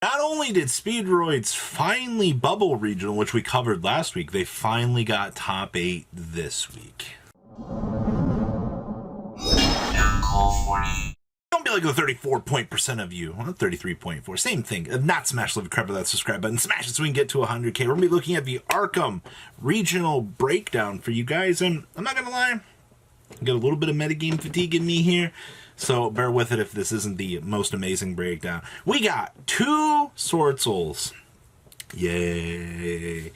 Not only did Speedroids finally bubble regional, which we covered last week, they finally got top 8 this week. Don't be like the 34% of you, well, 33.4, same thing. Not smash the crap of that subscribe button, smash it so we can get to 100k. We're going to be looking at the Arkham regional breakdown for you guys, and I'm not going to lie, I got a little bit of metagame fatigue in me here, so bear with it if this isn't the most amazing breakdown. We got 2 Swordsouls. Yay.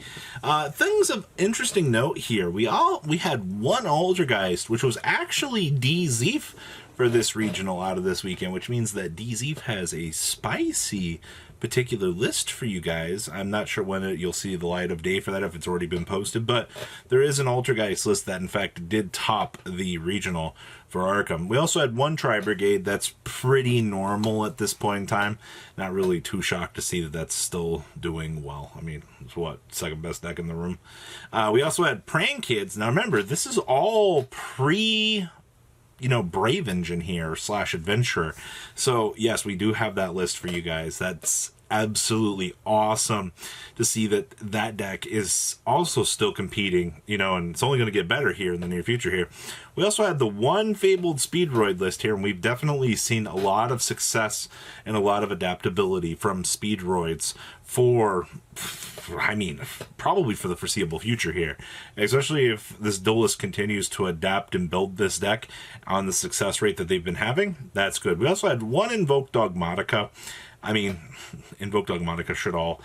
Things of interesting note here. We had 1 Altergeist, which was actually DZeef for this regional out of this weekend, which means that DZeef has a spicy particular list for you guys. I'm not sure when you'll see the light of day for that, if it's already been posted, but there is an Altergeist list that in fact did top the regional for Arkham. We also had 1 Tri-Brigade. That's pretty normal at this point in time. Not really too shocked to see that that's still doing well. I mean, it's what, second best deck in the room. We also had Praying Kids. Now remember, this is all pre Brave Engine here / Adventurer. So yes, we do have that list for you guys. That's absolutely awesome to see that deck is also still competing, and it's only going to get better here in the near future here. We also had the 1 Fabled Speedroid list here, and we've definitely seen a lot of success and a lot of adaptability from Speedroids probably for the foreseeable future here, especially if this duelist continues to adapt and build this deck on the success rate that they've been having. That's good. We also had 1 Invoked Dogmatica. I mean, Invoked Dogmatica should all,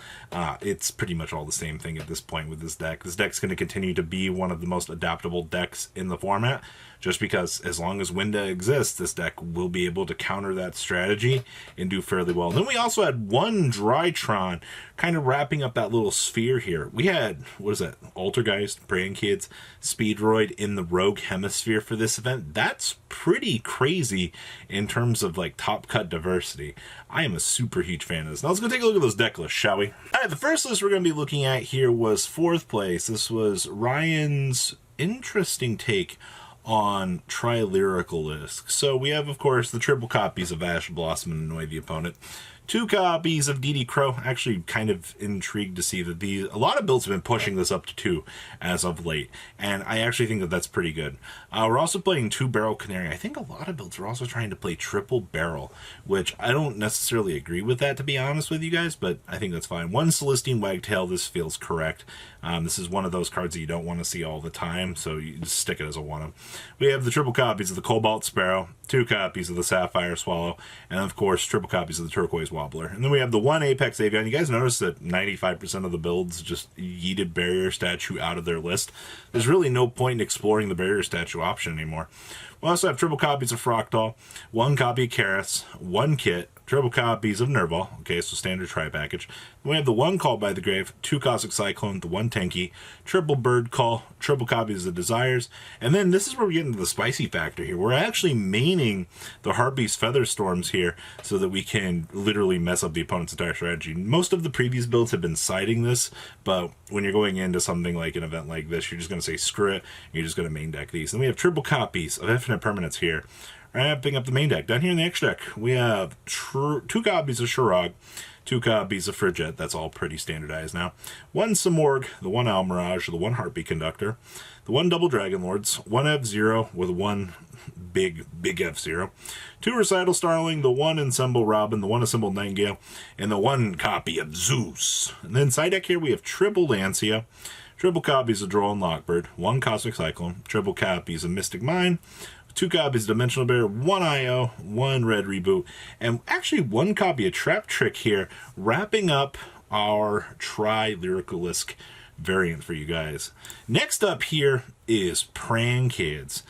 it's pretty much all the same thing at this point with this deck. This deck's going to continue to be one of the most adaptable decks in the format, just because as long as Winda exists, this deck will be able to counter that strategy and do fairly well. Then we also had 1 Drytron, kind of wrapping up that little sphere here. We had, what is that, Altergeist, Praying Kids, Speedroid in the Rogue Hemisphere for this event. That's pretty crazy in terms of like top cut diversity. I am a super huge fan of this. Now let's go take a look at those deck lists, shall we? All right, the first list we're going to be looking at here was 4th place. This was Ryan's interesting take on Tri-Lyrical list. So we have, of course, the triple copies of Ash Blossom and Annoy the Opponent. 2 copies of DD Crow. Actually kind of intrigued to see that a lot of builds have been pushing this up to 2 as of late, and I actually think that that's pretty good. We're also playing 2 Barrel Canary. I think a lot of builds are also trying to play triple barrel, which I don't necessarily agree with that, to be honest with you guys, but I think that's fine. 1 Celestine Wagtail. This feels correct. This is one of those cards that you don't want to see all the time, so you just stick it as a one-of. We have the triple copies of the Cobalt Sparrow, 2 copies of the Sapphire Swallow, and of course triple copies of the Turquoise Wobbler. And then we have the 1 Apex Avian. You guys notice that 95% of the builds just yeeted Barrier Statue out of their list. There's really no point in exploring the Barrier Statue option anymore. We also have triple copies of Fractal, 1 copy of Karis, 1 kit, triple copies of Nerval, okay, so standard tri-package. We have the 1 Call by the Grave, 2 Cosmic Cyclone, the 1 Tenki, triple Bird Call, triple copies of Desires, and then this is where we get into the spicy factor here. We're actually maining the Heartbeast Feather Storms here so that we can literally mess up the opponent's entire strategy. Most of the previous builds have been citing this, but when you're going into something like an event like this, you're just going to say screw it, you're just going to main deck these. Then we have triple copies of Infinite Permanence here, wrapping up the main deck. Down here in the extra deck, we have 2 copies of Shirog, 2 copies of Frigette. That's all pretty standardized now. 1 Samorg, the 1 Almirage, the 1 Heartbeat Conductor, the 1 Double Dragon Lords, 1 F-Zero with 1 big F-Zero, 2 Recital Starling, the 1 Ensemble Robin, the 1 Assembled Nightingale, and the 1 copy of Zeus. And then side deck here we have triple Lancia, triple copies of Droll and Lockbird, 1 Cosmic Cyclone, triple copies of Mystic Mine, 2 copies of Dimensional Bear, 1 IO, 1 Red Reboot, and actually 1 copy of Trap Trick here, wrapping up our Tri-Lyricalisk variant for you guys. Next up here is Praying Kids.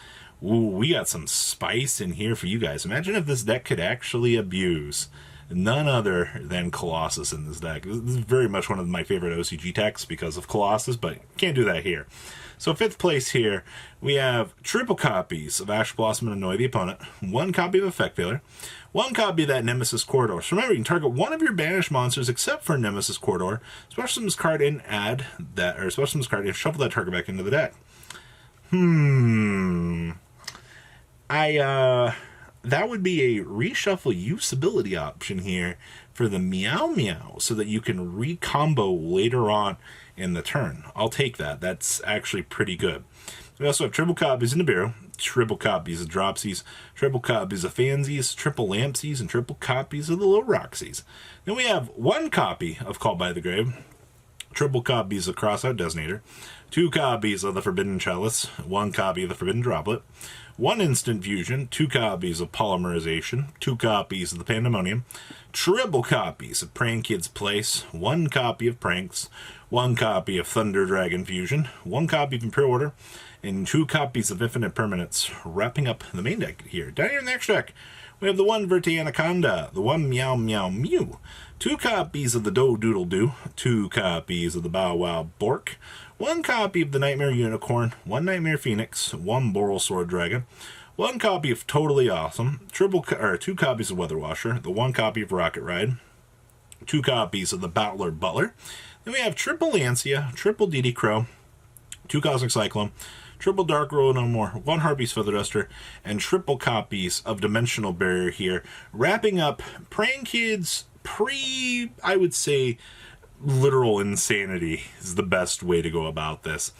Ooh, we got some spice in here for you guys. Imagine if this deck could actually abuse none other than Colossus in this deck. This is very much one of my favorite OCG decks because of Colossus, but can't do that here. So 5th place here, we have triple copies of Ash Blossom and Annoy the Opponent, 1 copy of Effect Failure, 1 copy of that Nemesis Corridor. So remember, you can target one of your banished monsters except for Nemesis Corridor, special summon this card and add that, or special summon this card and shuffle that target back into the deck. That would be a reshuffle usability option here for the Meow Meow so that you can recombo later on in the turn. I'll take that. That's actually pretty good. We also have triple copies of Nibiru, triple copies of Dropsies, triple copies of Fansies, triple Lampsies, and triple copies of the Little Roxies. Then we have one copy of Called by the Grave, triple copies of Crossout Designator, 2 copies of the Forbidden Chalice, 1 copy of the Forbidden Droplet, 1 Instant Fusion, 2 copies of Polymerization, 2 copies of the Pandemonium, triple copies of Prank Kid's Place, 1 copy of Pranks, 1 copy of Thunder Dragon Fusion, 1 copy of Imperial Order, and 2 copies of Infinite Permanence, wrapping up the main deck here. Down here in the next deck, we have the 1 Verte Anaconda, the 1 Meow Meow Mew, 2 copies of the Do Doodle Doo, 2 copies of the Bow Wow Bork, 1 copy of the Nightmare Unicorn, 1 Nightmare Phoenix, 1 Boral Sword Dragon, 1 copy of Totally Awesome, 2 copies of Weather Washer, the 1 copy of Rocket Ride, 2 copies of the Battler Butler. Then we have triple Lancia, triple DD Crow, 2 Cosmic Cyclone, triple Dark Road No More, 1 Harpy's Feather Duster, and triple copies of Dimensional Barrier here, wrapping up Praying Kids I would say, literal insanity is the best way to go about this.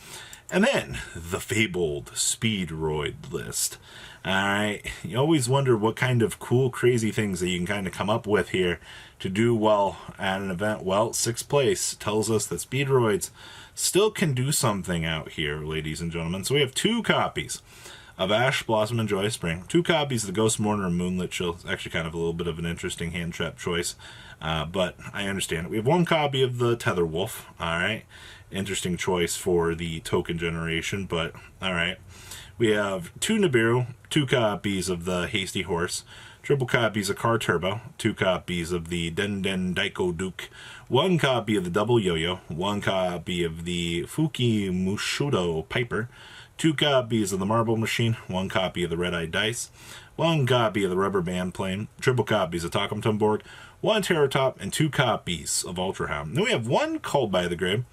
And then, the fabled Speedroid list. Alright, you always wonder what kind of cool, crazy things that you can kind of come up with here to do well at an event. Well, 6th place tells us that Speedroids still can do something out here, ladies and gentlemen. So we have 2 copies of Ash, Blossom, and Joy of Spring, 2 copies of the Ghost Mourner and Moonlit Chill. It's actually kind of a little bit of an interesting hand trap choice, but I understand it. We have 1 copy of the Tether Wolf, alright. Interesting choice for the token generation, but alright. We have 2 Nibiru, 2 copies of the Hasty Horse, triple copies of Car Turbo, 2 copies of the Den Den Daiko Duke, 1 copy of the Double Yo-Yo, 1 copy of the Fuki Mushodo Piper, 2 copies of the Marble Machine, 1 copy of the Red-Eyed Dice, 1 copy of the Rubber Band Plane, triple copies of Takum Tumborg, 1 Terror Top, and 2 copies of Ultra Hound. Then we have 1 Called by the Grave,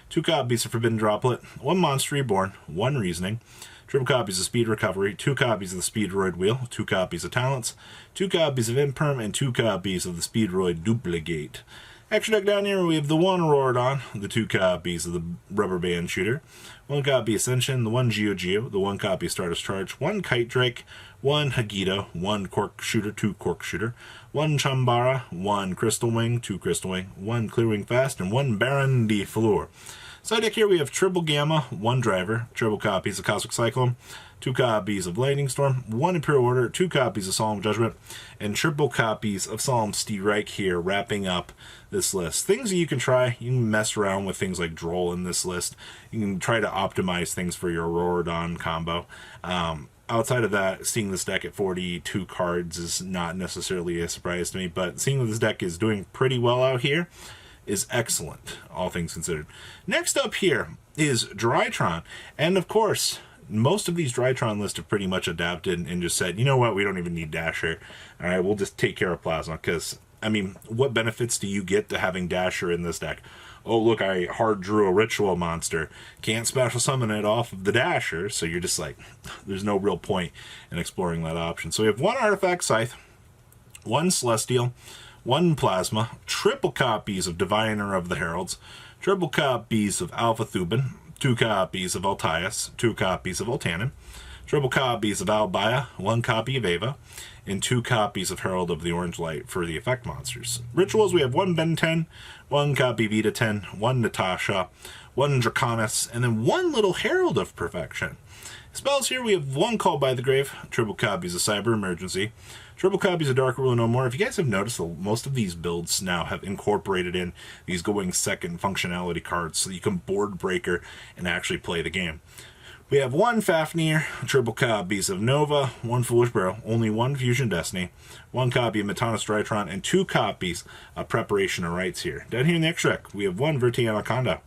2 copies of Forbidden Droplet, 1 Monster Reborn, 1 Reasoning, triple copies of Speed Recovery, 2 copies of the Speedroid Wheel, 2 copies of Talents, 2 copies of Imperm, and 2 copies of the Speedroid Duplicate. Extra deck down here, we have the 1 Auroradon, the 2 copies of the Rubber Band Shooter, 1 copy of Ascension, the 1 Geo, the 1 copy of Stardust Charge, 1 Kite Drake, 1 Hagito, 1 Cork Shooter, 2 Cork Shooter, 1 Chambara, 1 Crystal Wing, 2 Crystal Wing, 1 Clearwing Fast, and 1 Baron de Fleur. Side deck here we have triple Gamma, 1 Driver, triple copies of Cosmic Cyclone, 2 copies of Lightning Storm, 1 Imperial Order, 2 copies of Solemn Judgment, and triple copies of Solemn Steerike here, wrapping up this list. Things that you can try, you can mess around with things like Droll in this list. You can try to optimize things for your Auroradon combo. Outside of that, seeing this deck at 42 cards is not necessarily a surprise to me, but seeing that this deck is doing pretty well out here is excellent, all things considered. Next up here is Drytron, and of course, most of these Drytron lists have pretty much adapted and just said, you know what, we don't even need Dasher. All right, we'll just take care of Plasma, because, I mean, what benefits do you get to having Dasher in this deck? Oh, look, I hard drew a Ritual monster. Can't special summon it off of the Dasher, so you're just like, there's no real point in exploring that option. So we have 1 Artifact Scythe, 1 Celestial, 1 Plasma, triple copies of Diviner of the Heralds, triple copies of Alpha Thuban, 2 copies of Altias, 2 copies of Altanin, triple copies of Albaya, 1 copy of Ava, and 2 copies of Herald of the Orange Light for the effect monsters. Rituals, we have 1 Ben 10, 1 copy of Vita 10, 1 Natasha, 1 Draconis, and then 1 little Herald of Perfection. Spells here, we have 1 Called by the Grave, triple copies of Cyber Emergency, triple copies of Dark Rule No More. If you guys have noticed, most of these builds now have incorporated in these going second functionality cards so that you can board breaker and actually play the game. We have 1 Fafnir, triple copies of Nova, 1 Foolish Barrow, only 1 Fusion Destiny, 1 copy of Metanis Drytron, and 2 copies of Preparation of Rites here. Down here in the extract, we have 1 Verte Anaconda,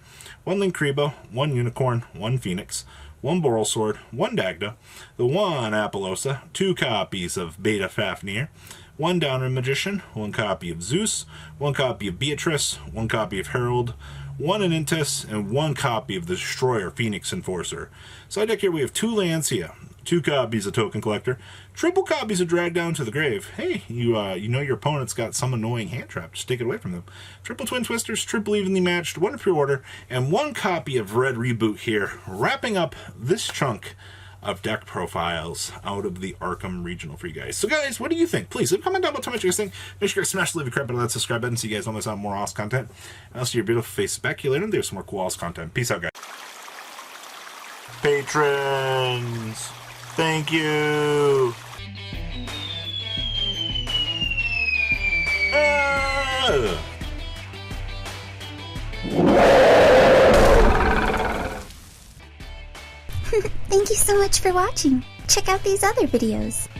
1 Linkribo, 1 Unicorn, 1 Phoenix, 1 Boral Sword, 1 Dagda, the 1 Apollosa, 2 copies of Beta Fafnir, 1 Downer Magician, 1 copy of Zeus, 1 copy of Beatrice, 1 copy of Herald, 1 Anintus, and 1 copy of the Destroyer Phoenix Enforcer. Side deck here we have 2 Lancia, 2 copies of Token Collector, triple copies of Drag Down to the Grave. Hey, you know your opponent's got some annoying hand trap, just take it away from them. Triple Twin Twisters, triple evenly matched, 1 pre-order, and 1 copy of Red Reboot here, wrapping up this chunk of deck profiles out of the Arkham Regional for you guys. So guys, what do you think? Please leave a comment down below, tell me what you guys think. Make sure you smash the leave a crap button, that subscribe button so you guys don't miss out on more awesome content. I'll see your beautiful face back here later, and there's some more cool awesome content. Peace out, guys. Patrons, thank you. Thank you so much for watching. Check out these other videos.